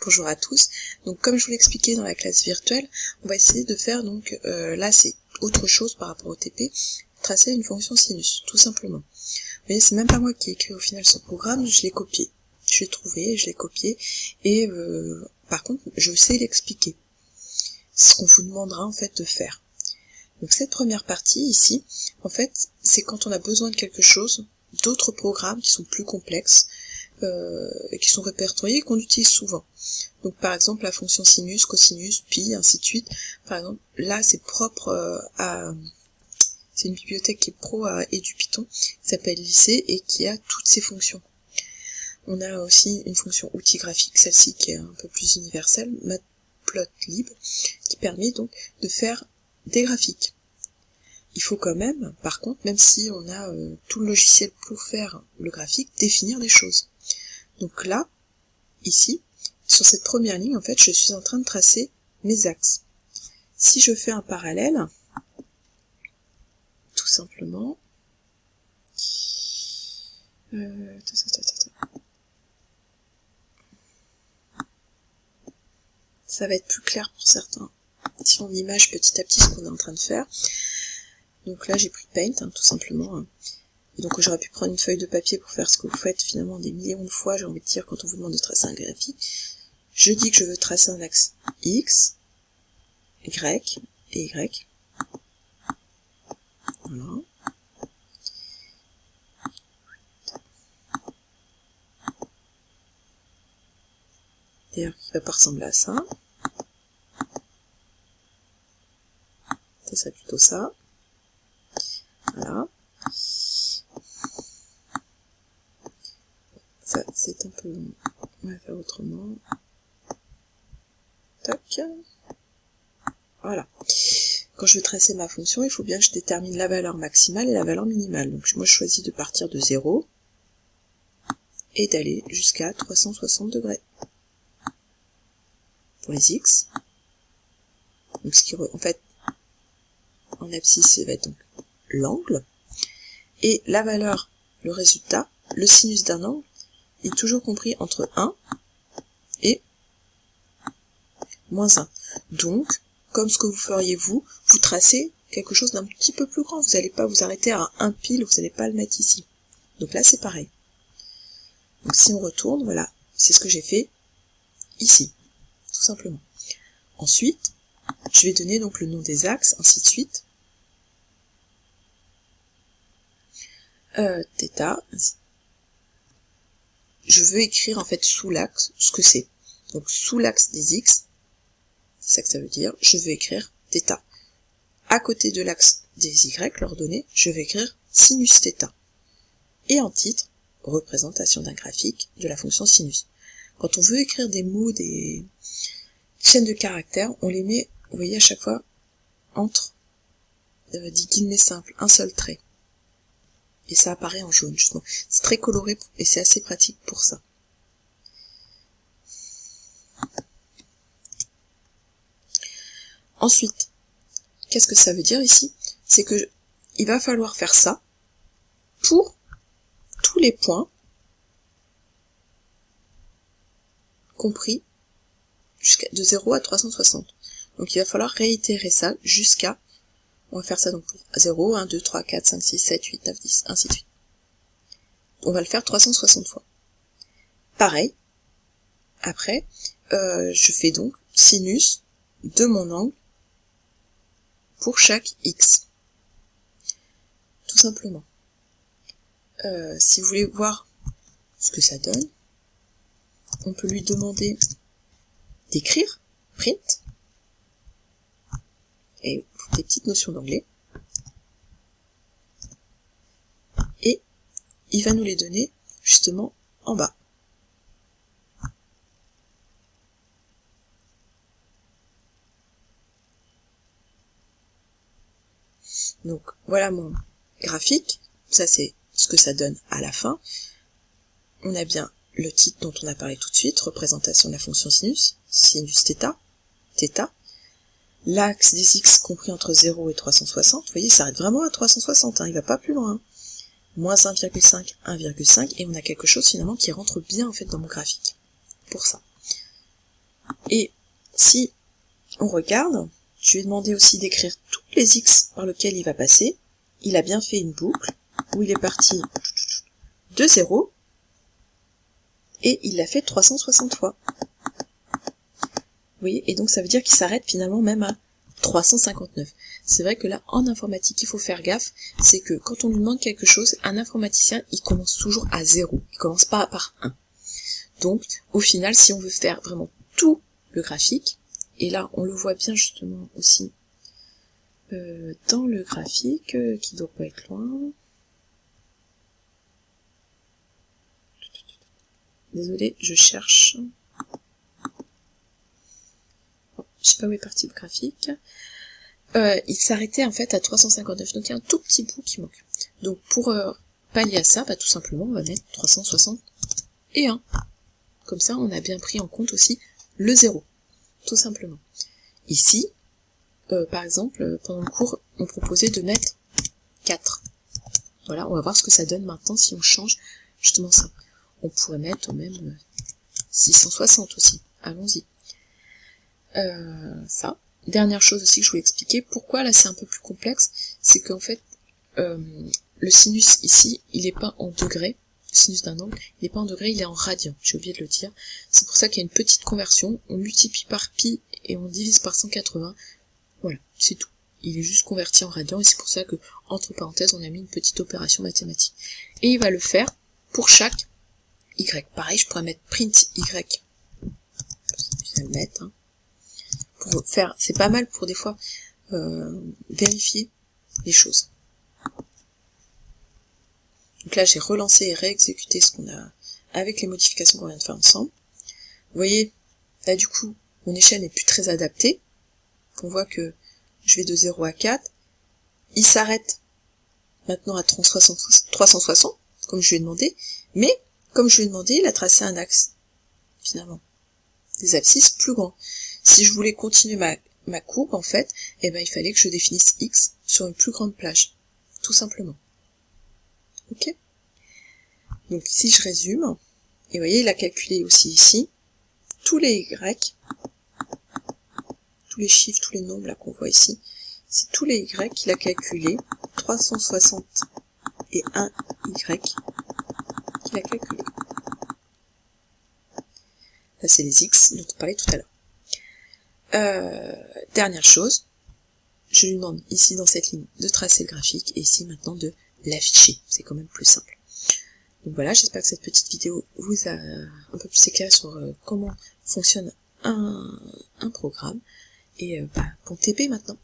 Bonjour à tous. Donc comme je vous l'expliquais dans la classe virtuelle, on va essayer de faire donc, là c'est autre chose par rapport au TP, tracer une fonction sinus, tout simplement. Vous voyez, c'est même pas moi qui ai écrit au final ce programme, je l'ai copié. Je l'ai trouvé, je l'ai copié, et par contre je sais l'expliquer. C'est ce qu'on vous demandera en fait de faire. Donc cette première partie ici, en fait, c'est quand on a besoin de quelque chose, d'autres programmes qui sont plus complexes, qui sont répertoriés et qu'on utilise souvent. Donc par exemple la fonction sinus, cosinus, pi, ainsi de suite. Par exemple, là c'est propre c'est une bibliothèque qui est pro à EduPython, qui s'appelle Lycée et qui a toutes ces fonctions. On a aussi une fonction outil graphique, celle-ci qui est un peu plus universelle, Matplotlib, qui permet donc de faire des graphiques. Il faut quand même, par contre, même si on a tout le logiciel pour faire le graphique, définir des choses. Donc là, ici, sur cette première ligne, en fait, je suis en train de tracer mes axes. Si je fais un parallèle, tout simplement, ça va être plus clair pour certains. Si on image petit à petit ce qu'on est en train de faire. Donc là, j'ai pris Paint, tout simplement. Et donc j'aurais pu prendre une feuille de papier pour faire ce que vous faites finalement des millions de fois, j'ai envie de dire, quand on vous demande de tracer un graphique. Je dis que je veux tracer un axe X, Y et Y. Voilà. D'ailleurs, qui va pas ressembler à ça. Ça serait plutôt ça. Voilà. Ça, c'est un peu long. On va faire autrement. Tac. Voilà. Quand je veux tracer ma fonction, il faut bien que je détermine la valeur maximale et la valeur minimale. Donc moi, je choisis de partir de 0 et d'aller jusqu'à 360 degrés. Pour les X. Donc ce qui, en fait, en abscisse, ça va être donc l'angle. Et la valeur, le résultat, le sinus d'un angle, est toujours compris entre 1 et moins 1. Donc, comme ce que vous feriez vous tracez quelque chose d'un petit peu plus grand. Vous n'allez pas vous arrêter à un pile, vous n'allez pas le mettre ici. Donc là, c'est pareil. Donc si on retourne, voilà, c'est ce que j'ai fait ici, tout simplement. Ensuite, je vais donner donc le nom des axes, ainsi de suite. Θ, je veux écrire en fait sous l'axe ce que c'est. Donc sous l'axe des X, c'est ça que ça veut dire, je veux écrire θ. À côté de l'axe des Y, leur donner, je vais écrire sinus θ. Et en titre, représentation d'un graphique de la fonction sinus. Quand on veut écrire des mots, des chaînes de caractères, on les met, vous voyez, à chaque fois, entre des guillemets simples, un seul trait. Et ça apparaît en jaune, justement. C'est très coloré et c'est assez pratique pour ça. Ensuite, qu'est-ce que ça veut dire ici? C'est que il va falloir faire ça pour tous les points compris de 0 à 360. Donc il va falloir réitérer ça jusqu'à, on va faire ça donc pour 0, 1, 2, 3, 4, 5, 6, 7, 8, 9, 10, ainsi de suite. On va le faire 360 fois. Pareil, après, je fais donc sinus de mon angle pour chaque X. Tout simplement. Si vous voulez voir ce que ça donne, on peut lui demander d'écrire, print, et des petites notions d'anglais, et il va nous les donner justement en bas. Donc voilà mon graphique, ça c'est ce que ça donne à la fin. On a bien le titre dont on a parlé tout de suite, représentation de la fonction sinus, sinus θ, θ. L'axe des X compris entre 0 et 360, vous voyez, il s'arrête vraiment à 360, hein, il va pas plus loin. Moins 1,5, 1,5, et on a quelque chose finalement qui rentre bien en fait dans mon graphique. Pour ça. Et si on regarde, je lui ai demandé aussi d'écrire tous les x par lesquels il va passer. Il a bien fait une boucle où il est parti de 0 et il l'a fait 360 fois. Vous voyez, et donc ça veut dire qu'il s'arrête finalement même à 359. C'est vrai que là, en informatique, il faut faire gaffe, c'est que quand on lui demande quelque chose, un informaticien, il commence toujours à 0, il commence pas par 1. Donc, au final, si on veut faire vraiment tout le graphique, et là, on le voit bien justement aussi dans le graphique, qui doit pas être loin. Désolée, je cherche. Bon, je sais pas où est parti le graphique. Il s'arrêtait en fait à 359, donc il y a un tout petit bout qui manque. Donc pour pallier à ça, bah, tout simplement on va mettre 361. Comme ça on a bien pris en compte aussi le 0, tout simplement. Ici, par exemple, pendant le cours, on proposait de mettre 4. Voilà, on va voir ce que ça donne maintenant si on change justement ça. On pourrait mettre même 660 aussi, allons-y. Ça. Dernière chose aussi que je voulais expliquer, pourquoi là c'est un peu plus complexe, c'est qu'en fait, le sinus ici, il est pas en degrés, le sinus d'un angle, il est pas en degrés, il est en radian, j'ai oublié de le dire. C'est pour ça qu'il y a une petite conversion, on multiplie par pi et on divise par 180, voilà, c'est tout. Il est juste converti en radian et c'est pour ça que, entre parenthèses, on a mis une petite opération mathématique. Et il va le faire pour chaque y. Pareil, je pourrais mettre print y, je vais le mettre, hein. Pour faire, c'est pas mal pour des fois vérifier les choses. Donc là j'ai relancé et réexécuté ce qu'on a avec les modifications qu'on vient de faire ensemble. Vous voyez, là du coup mon échelle n'est plus très adaptée. On voit que je vais de 0 à 4. Il s'arrête maintenant à 360, comme je lui ai demandé, mais comme je lui ai demandé, il a tracé un axe, finalement. Des abscisses plus grands. Si je voulais continuer ma courbe, en fait, eh ben, il fallait que je définisse X sur une plus grande plage. Tout simplement. Ok? Donc, si je résume, et vous voyez, il a calculé aussi ici, tous les Y, tous les chiffres, tous les nombres, là, qu'on voit ici, c'est tous les Y qu'il a calculé, 360 et 1 Y qu'il a calculé. Là, c'est les X dont on parlait tout à l'heure. Dernière chose, je lui demande ici dans cette ligne de tracer le graphique et ici maintenant de l'afficher, c'est quand même plus simple. Donc voilà, j'espère que cette petite vidéo vous a un peu plus éclairé sur comment fonctionne un programme et bon TP maintenant.